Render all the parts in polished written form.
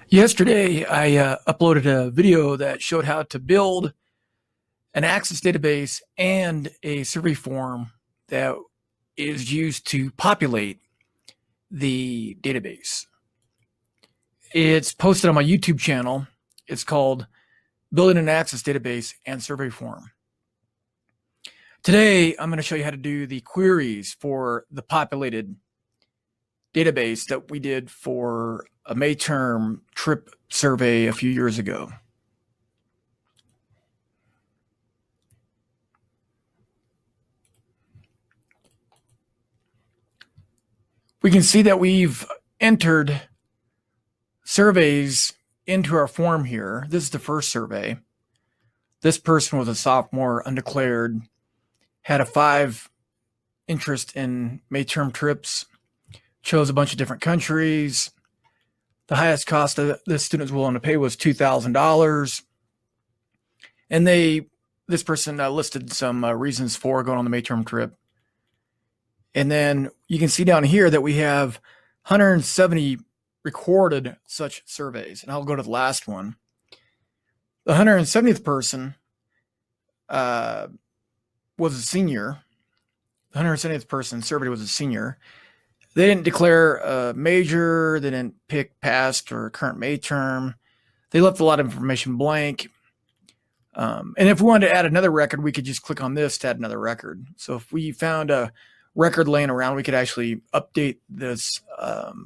Yesterday, I uploaded a video that showed how to build an Access database and a survey form that is used to populate the database. It's posted on my YouTube channel. It's called Building an Access Database and Survey Form. Today, I'm going to show you how to do the queries for the populated database that we did for a May term trip survey a few years ago. We can see that we've entered surveys into our form here. This is the first survey. This person was a sophomore, undeclared, had a 5 interest in May term trips, chose a bunch of different countries. The highest cost that this student was willing to pay was $2,000. And this person listed some reasons for going on the May term trip. And then you can see down here that we have 170 recorded such surveys. And I'll go to the last one. The 170th person was a senior. The 170th person surveyed was a senior. They didn't declare a major. They didn't pick past or current May term. They left a lot of information blank. And if we wanted to add another record, we could just click on this to add another record. So if we found a record laying around, we could actually update this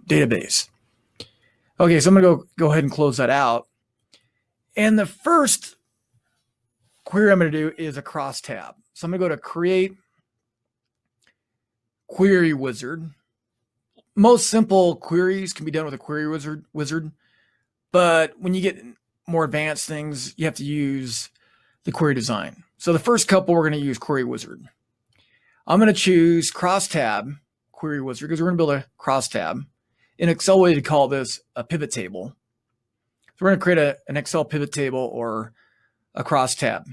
database. Okay, so I'm going to go ahead and close that out. And the first query I'm going to do is a crosstab. So I'm going to go to Create Query Wizard. Most simple queries can be done with a query wizard, but when you get more advanced things, you have to use the query design. So the first couple, we're going to use query wizard. I'm going to choose crosstab query wizard because we're going to build a crosstab. In Excel, way to call this a pivot table. So we're going to create an Excel pivot table or a crosstab.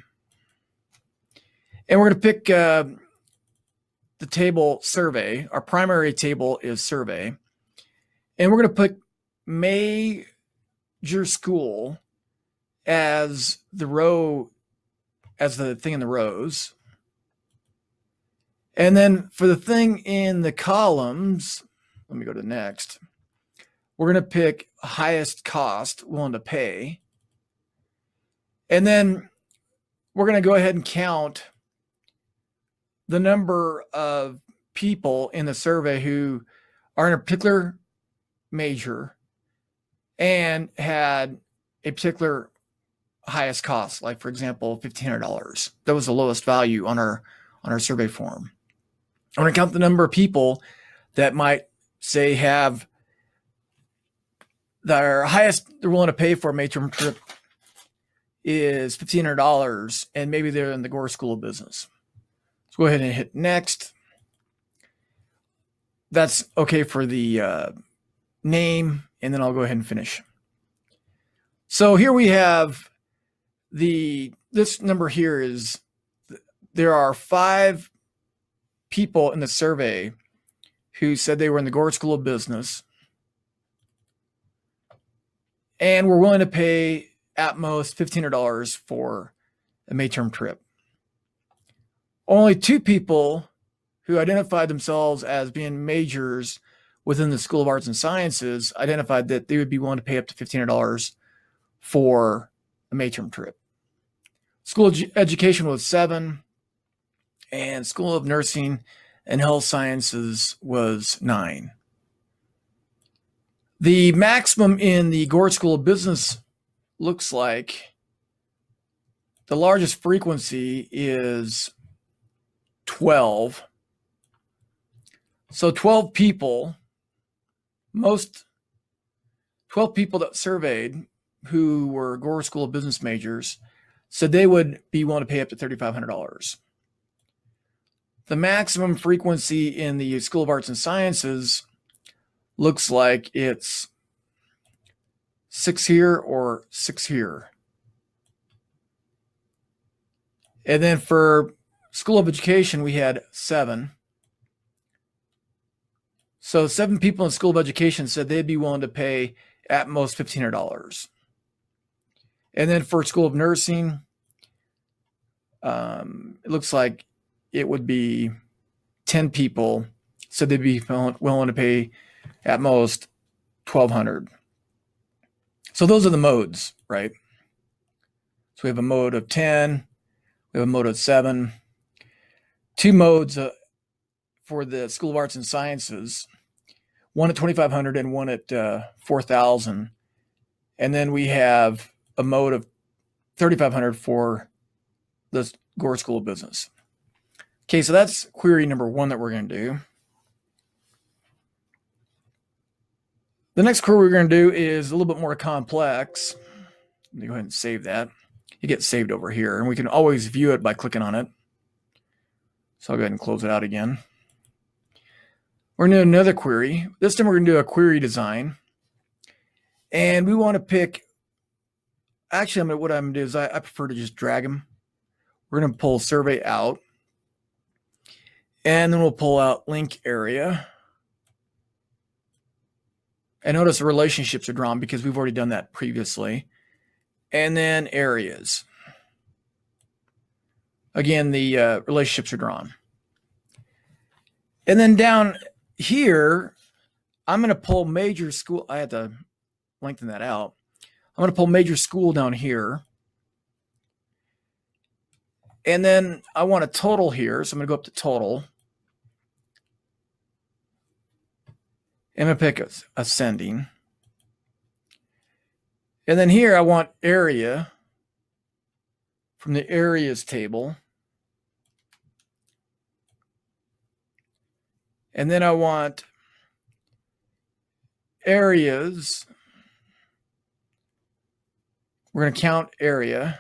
And we're going to pick the table survey. Our primary table is survey. And we're going to put major school as the row, as the thing in the rows. And then for the thing in the columns, let me go to next. We're going to pick highest cost, willing to pay. And then we're going to go ahead and count the number of people in the survey who are in a particular major and had a particular highest cost, like for example, $1,500. That was the lowest value on our survey form. I'm going to count the number of people that might say have their highest they're willing to pay for a May term trip is $1,500, and maybe they're in the Gore School of Business. Go ahead and hit next. That's okay for the name, and then I'll go ahead and finish. So here we have this number here is, there are 5 people in the survey who said they were in the Gore School of Business and were willing to pay at most $1,500 for a May term trip. Only 2 people who identified themselves as being majors within the School of Arts and Sciences identified that they would be willing to pay up to $1,500 for a May term trip. School of Education was 7, and School of Nursing and Health Sciences was 9. The maximum in the Gore School of Business looks like the largest frequency is 12. So 12 people, 12 people that surveyed who were Gore School of Business majors said they would be willing to pay up to $3,500. The maximum frequency in the School of Arts and Sciences looks like it's 6 here or 6 here. And then for School of Education, we had 7. So 7 people in School of Education said they'd be willing to pay at most $1,500. And then for School of Nursing, it looks like it would be 10 people. So they'd be willing to pay at most $1,200. So those are the modes, right? So we have a mode of 10, we have a mode of 7, 2 modes for the School of Arts and Sciences, one at $2,500 and one at $4,000. And then we have a mode of $3,500 for the Gore School of Business. Okay, so that's query number 1 that we're going to do. The next query we're going to do is a little bit more complex. Let me go ahead and save that. It gets saved over here, and we can always view it by clicking on it. So I'll go ahead and close it out again. We're going to do another query. This time we're going to do a query design. And we want to pick, actually what I'm going to do is I prefer to just drag them. We're going to pull survey out. And then we'll pull out link area. And notice the relationships are drawn because we've already done that previously. And then areas. Again, the relationships are drawn. And then down here, I'm going to pull major school. I had to lengthen that out. I'm going to pull major school down here. And then I want a total here. So I'm going to go up to total. I'm going to pick ascending. And then here I want area from the areas table. And then I want areas. We're going to count area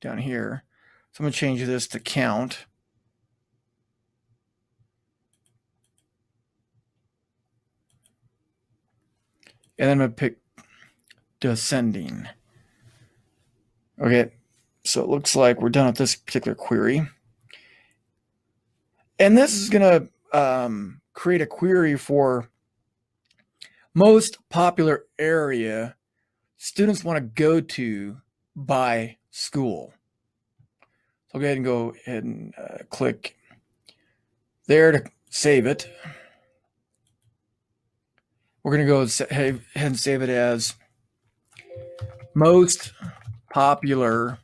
down here. So I'm going to change this to count. And then I'm going to pick descending. Okay, so it looks like we're done with this particular query. And this is going to create a query for most popular area students want to go to by school. So I'll go ahead and click there to save it. We're going to go ahead and save it as most popular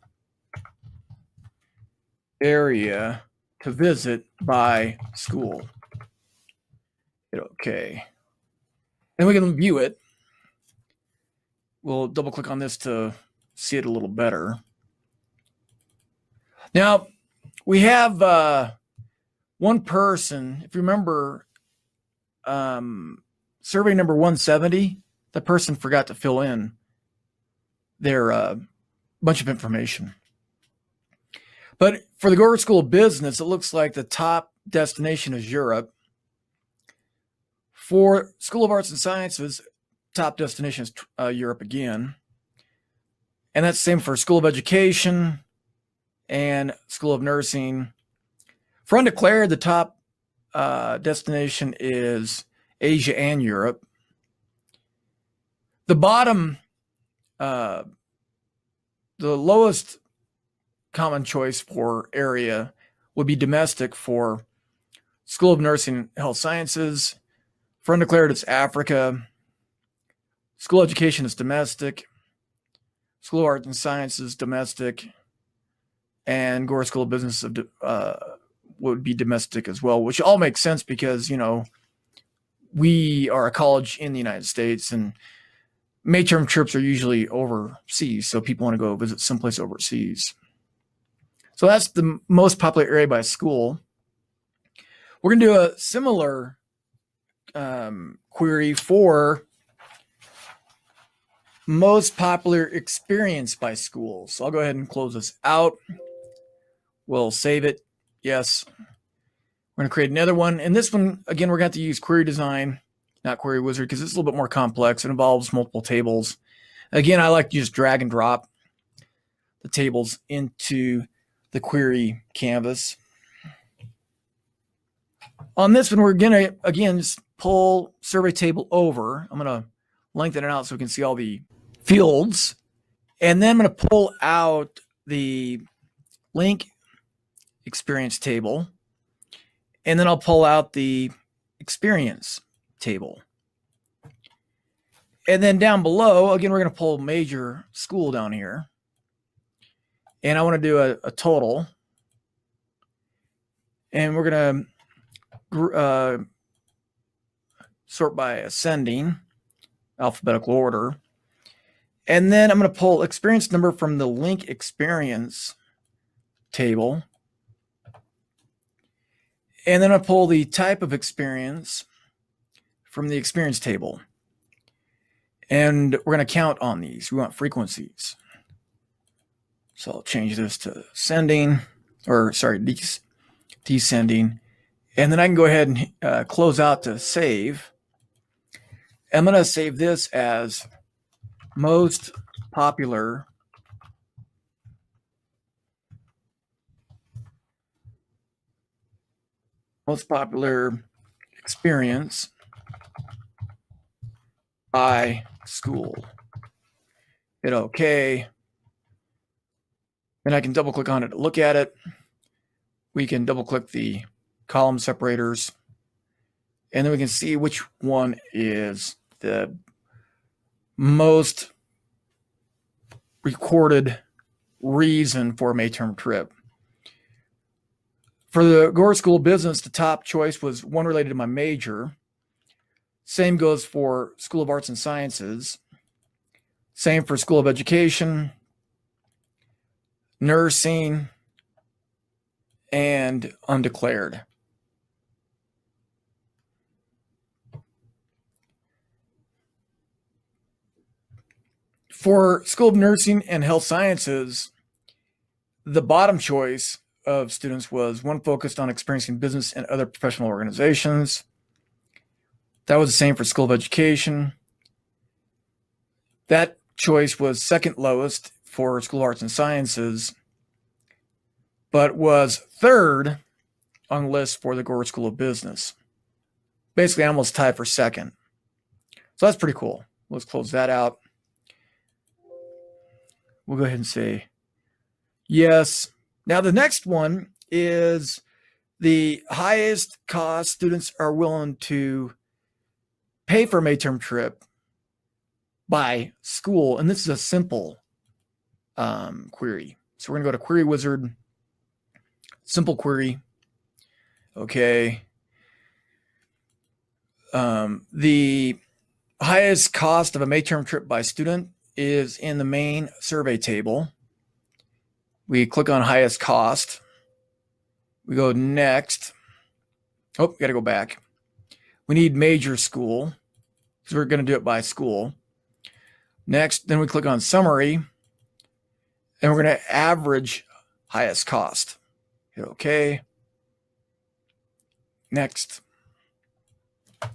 area to visit by school. Hit OK. And we can view it. We'll double click on this to see it a little better. Now, we have one person, if you remember, survey number 170, the person forgot to fill in their bunch of information. But for the Gore School of Business, it looks like the top destination is Europe. For School of Arts and Sciences, top destination is Europe again. And that's the same for School of Education and School of Nursing. For undeclared, the top destination is Asia and Europe. The bottom, the lowest common choice for area would be domestic for School of Nursing and Health Sciences. For undeclared, it's Africa. School of Education is domestic. School of Arts and Sciences, domestic. And Gore School of Business would be domestic as well, which all makes sense because, you know, we are a college in the United States and midterm trips are usually overseas. So people want to go visit someplace overseas. So that's the most popular area by school. We're going to do a similar query for most popular experience by school. So I'll go ahead and close this out. We'll save it. Yes. We're going to create another one. And this one, again, we're going to have to use Query Design, not Query Wizard, because it's a little bit more complex. It involves multiple tables. Again, I like to just drag and drop the tables into the query canvas. On this one, we're going to, again, just pull survey table over. I'm going to lengthen it out so we can see all the fields. And then I'm going to pull out the link experience table. And then I'll pull out the experience table. And then down below, again, we're going to pull major school down here. And I want to do a total. And we're going to sort by ascending, alphabetical order. And then I'm going to pull experience number from the link experience table. And then I pull the type of experience from the experience table. And we're going to count on these. We want frequencies. So I'll change this to ascending, or sorry, descending. And then I can go ahead and close out to save. I'm going to save this as most popular experience by school. Hit OK. Then I can double click on it to look at it. We can double click the column separators. And then we can see which one is the most recorded reason for a May term trip. For the Gore School of Business, the top choice was one related to my major. Same goes for School of Arts and Sciences. Same for School of Education, nursing, and undeclared. For School of Nursing and Health Sciences, the bottom choice of students was one focused on experiencing business and other professional organizations. That was the same for School of Education. That choice was second lowest for School of Arts and Sciences, but was third on the list for the Gore School of Business. Basically, almost tied for second. So that's pretty cool. Let's close that out. We'll go ahead and say yes. Now, the next one is the highest cost students are willing to pay for a May term trip by school. And this is a simple query. So we're going to go to Query Wizard, simple query. Okay. The highest cost of a May term trip by student is in the main survey table. We click on highest cost. We go next. Oh, we got to go back. We need major school, because we're going to do it by school. Next, then we click on summary, and we're going to average highest cost. Hit OK. Next. And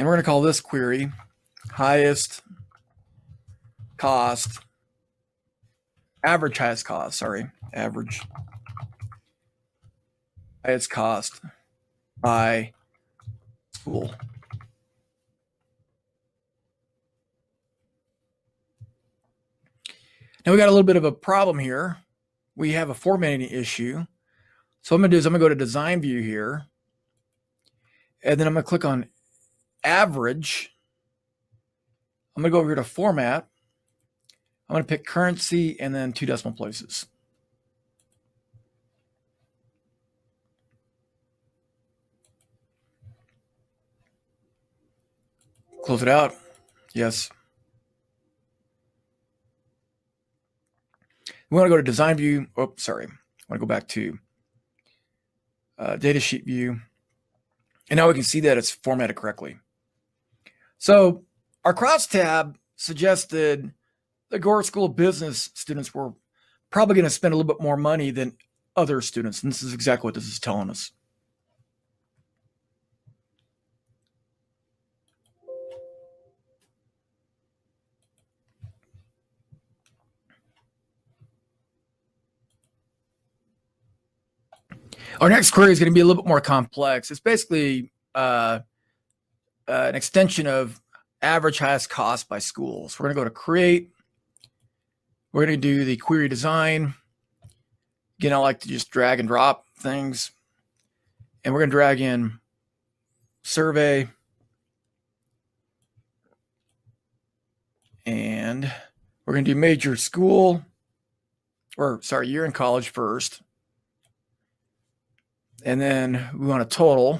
we're going to call this query highest cost, average highest cost, average highest cost by school. Now we got a little bit of a problem here. We have a formatting issue. So what I'm going to do is I'm going to go to design view here, and then I'm going to click on average. I'm going to go over here to format. I'm going to pick currency and then 2 decimal places. Close it out. Yes. We want to go to design view. Oh, sorry. I want to go back to data sheet view. And now we can see that it's formatted correctly. So our crosstab suggested the Gore School of Business students were probably going to spend a little bit more money than other students. And this is exactly what this is telling us. Our next query is going to be a little bit more complex. It's basically an extension of average highest cost by school. So we're going to go to create. We're going to do the query design. Again, I like to just drag and drop things. And we're going to drag in survey. And we're going to do major school, or sorry, year in college first. And then we want a total.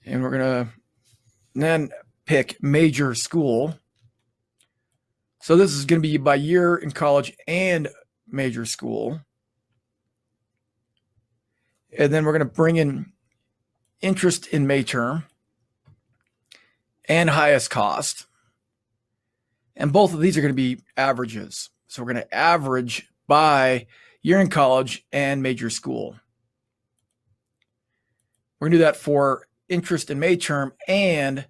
And we're going to then pick major school. So this is going to be by year in college and major school. And then we're going to bring in interest in May term and highest cost. And both of these are going to be averages. So we're going to average by year in college and major school. We're going to do that for interest in May term and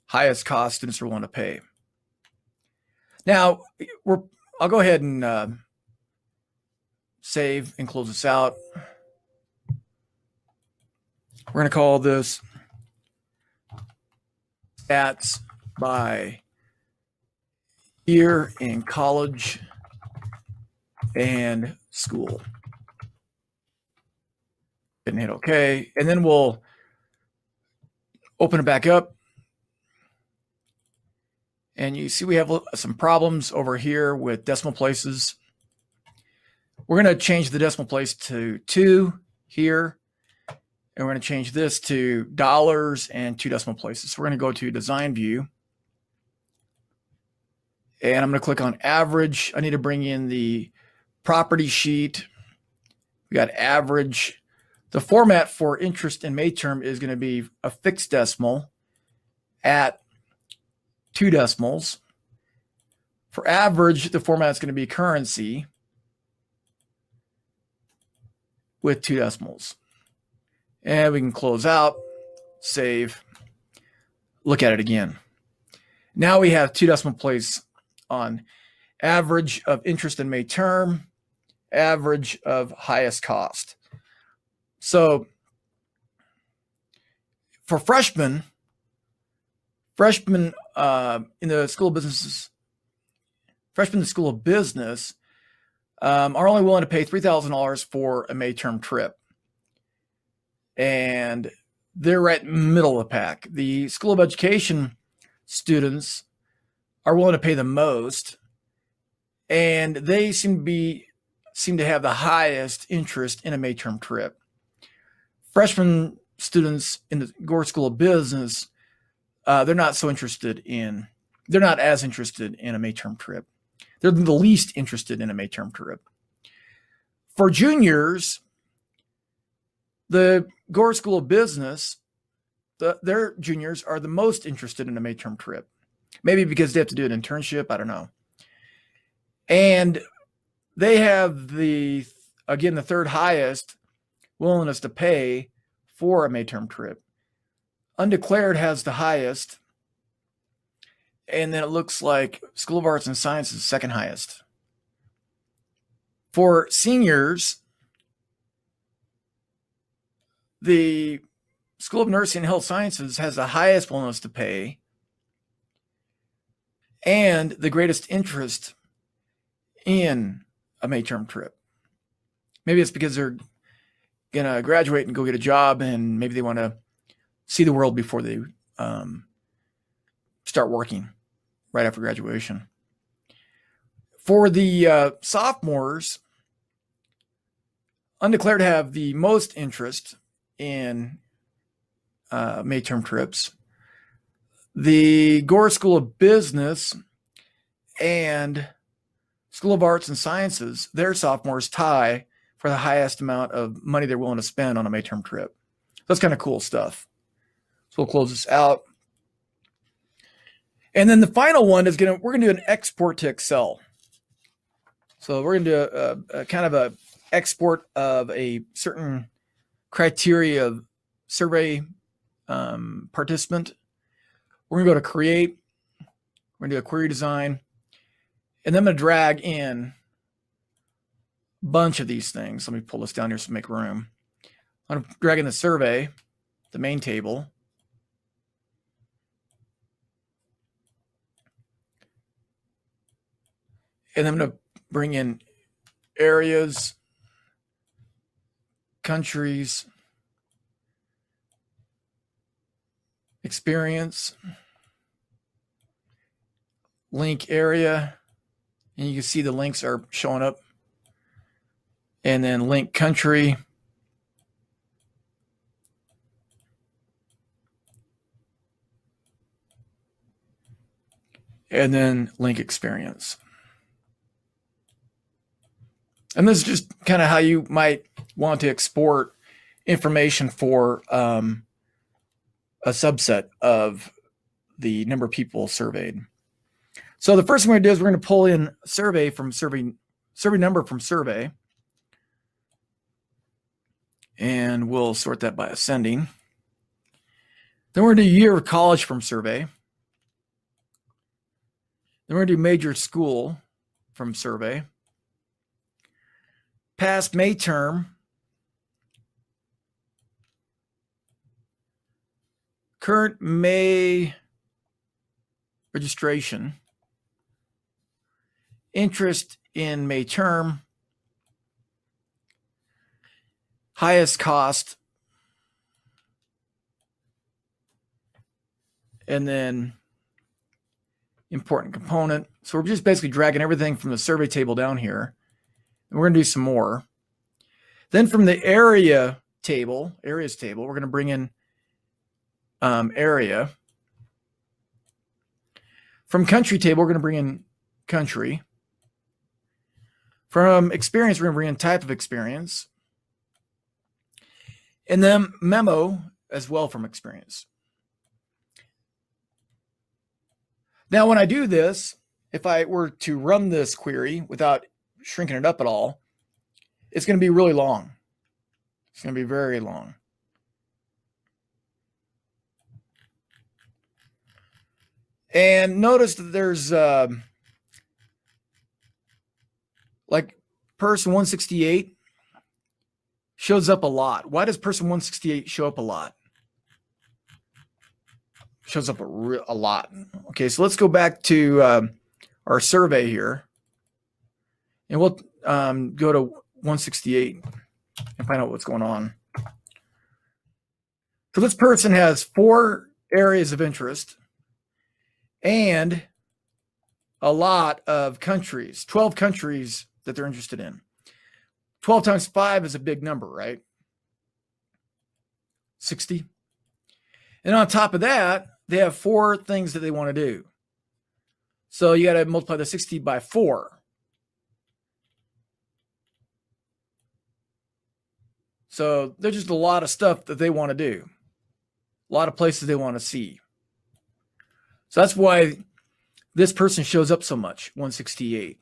highest cost students are willing to pay. Now, I'll go ahead and save and close this out. We're going to call this stats by year in college and school. And hit OK. And then we'll open it back up. And you see we have some problems over here with decimal places. We're going to change the decimal place to 2 here. And we're going to change this to dollars and 2 decimal places. So we're going to go to design view. And I'm going to click on average. I need to bring in the property sheet. We got average. The format for interest in May term is going to be a fixed decimal at 2 decimals. For average, the format is going to be currency with 2 decimals. And we can close out, save, look at it again. Now we have 2 decimal places on average of interest in May term, average of highest cost. So for freshmen in the School of Business, freshmen in the School of Business are only willing to pay $3,000 for a May term trip. And they're right middle of the pack. The School of Education students are willing to pay the most, and they seem to have the highest interest in a May term trip. Freshman students in the Gore School of Business, they're not as interested in a May term trip. They're the least interested in a May term trip. For juniors, the Gore School of Business, their juniors are the most interested in a May term trip. Maybe because they have to do an internship, I don't know. And they have the third highest willingness to pay for a May term trip. Undeclared has the highest. And then it looks like School of Arts and Sciences is second highest. For seniors, the School of Nursing and Health Sciences has the highest willingness to pay and the greatest interest in a May term trip. Maybe it's because they're going to graduate and go get a job, and maybe they want to see the world before they start working right after graduation. For the sophomores, undeclared have the most interest in May term trips. The Gore School of Business and School of Arts and Sciences, their sophomores tie for the highest amount of money they're willing to spend on a May term trip. That's kind of cool stuff. So we'll close this out. And then the final one is we're going to do an export to Excel. So we're going to do a kind of a export of a certain criteria of survey participant. We're going to go to create. We're going to do a query design. And then I'm going to drag in a bunch of these things. Let me pull this down here so make room. I'm going to drag in the survey, the main table. And I'm going to bring in areas, countries, experience, link area, and you can see the links are showing up. And then link country. And then link experience. And this is just kind of how you might want to export information for a subset of the number of people surveyed. So the first thing we're going to do is we're going to pull in survey number from survey. And we'll sort that by ascending. Then we're going to do year of college from survey. Then we're going to do major school from survey. Past May term. Current May registration. Interest in May term. Highest cost. And then important component. So we're just basically dragging everything from the survey table down here. And we're going to do some more. Then from the areas table, we're going to bring in area. From country table, we're going to bring in country. From experience, we're going to bring in type of experience. And then memo as well from experience. Now, when I do this, if I were to run this query without shrinking it up at all, it's going to be really long. It's going to be very long. And notice that there's like person 168 shows up a lot. Why does person 168 show up a lot? Shows up a lot. Okay, so let's go back to our survey here. And we'll go to 168 and find out what's going on. So this person has 4 areas of interest and a lot of countries, 12 countries that they're interested in. 12 times 5 is a big number, right? 60. And on top of that, they have 4 things that they want to do. So you got to multiply the 60 by 4. So there's just a lot of stuff that they want to do. A lot of places they want to see. So that's why this person shows up so much, 168.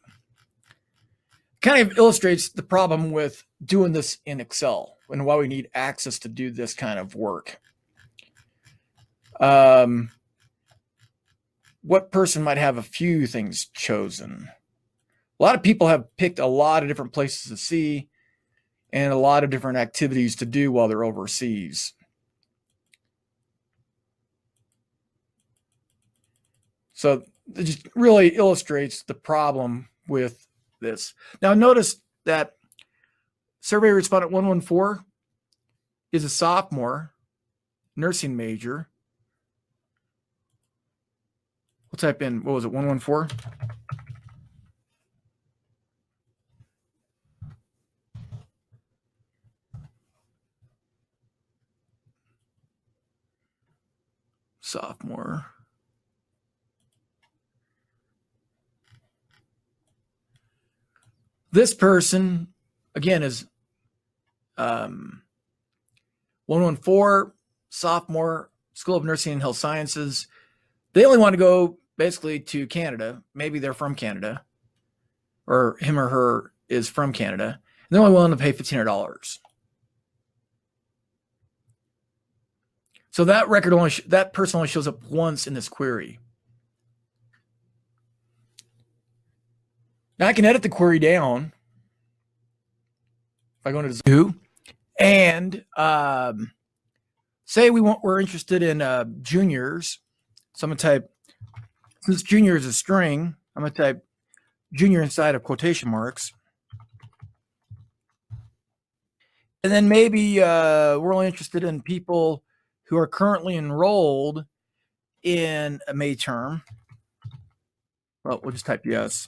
Kind of illustrates the problem with doing this in Excel and why we need access to do this kind of work. What person might have a few things chosen? A lot of people have picked a lot of different places to see and a lot of different activities to do while they're overseas. So it just really illustrates the problem with this. Now notice that survey respondent 114 is a sophomore, nursing major. We'll type in, what was it, 114? Sophomore. This person, again, is 114, sophomore, School of Nursing and Health Sciences. They only want to go basically to Canada. Maybe they're from Canada, or him or her is from Canada. And they're only willing to pay $1,500. So that record that person only shows up once in this query. Now I can edit the query down. If I go into Zoo and say we're interested in juniors. So I'm gonna type, since junior is a string, I'm gonna type junior inside of quotation marks. And then maybe we're only interested in people who are currently enrolled in a May term. Well, we'll just type yes.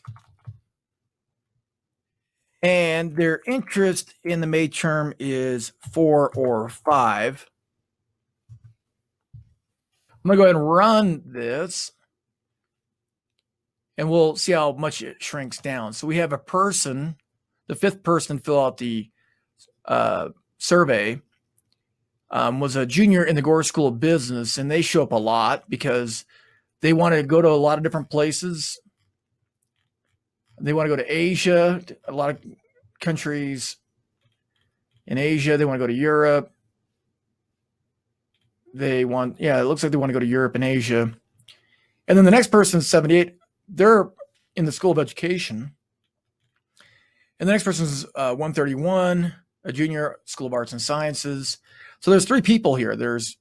And their interest in the May term is 4 or 5. I'm going to go ahead and run this, and we'll see how much it shrinks down. So we have a person, the fifth person fill out the survey, was a junior in the Gore School of Business, and they show up a lot because they want to go to a lot of different places. They want to go to Asia, a lot of countries in Asia. They want to go to Europe. It looks like they want to go to Europe and Asia. And then the next person is 78. They're in the School of Education. And the next person is 131, a junior, School of Arts and Sciences. So there's 3 people here. There's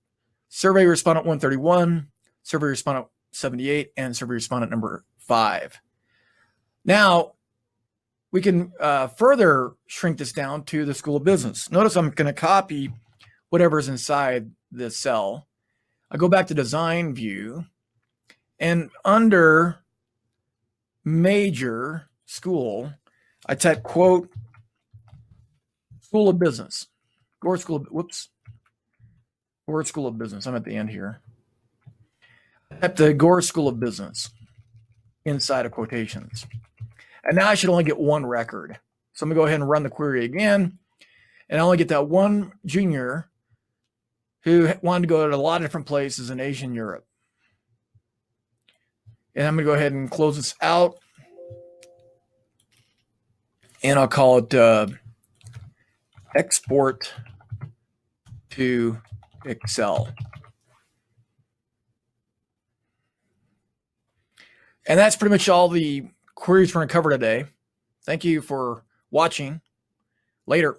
survey respondent 131, survey respondent 78, and survey respondent number 5. Now, we can further shrink this down to the School of Business. Notice I'm going to copy whatever's inside this cell. I go back to Design View, and under Major School, I type quote, School of Business. Gore School of Business. I'm at the end here. I type the Gore School of Business inside of quotations. And now I should only get 1 record. So I'm going to go ahead and run the query again. And I only get that 1 junior who wanted to go to a lot of different places in Asia and Europe. And I'm going to go ahead and close this out. And I'll call it export to Excel. And that's pretty much all the queries we're going to cover today. Thank you for watching. Later.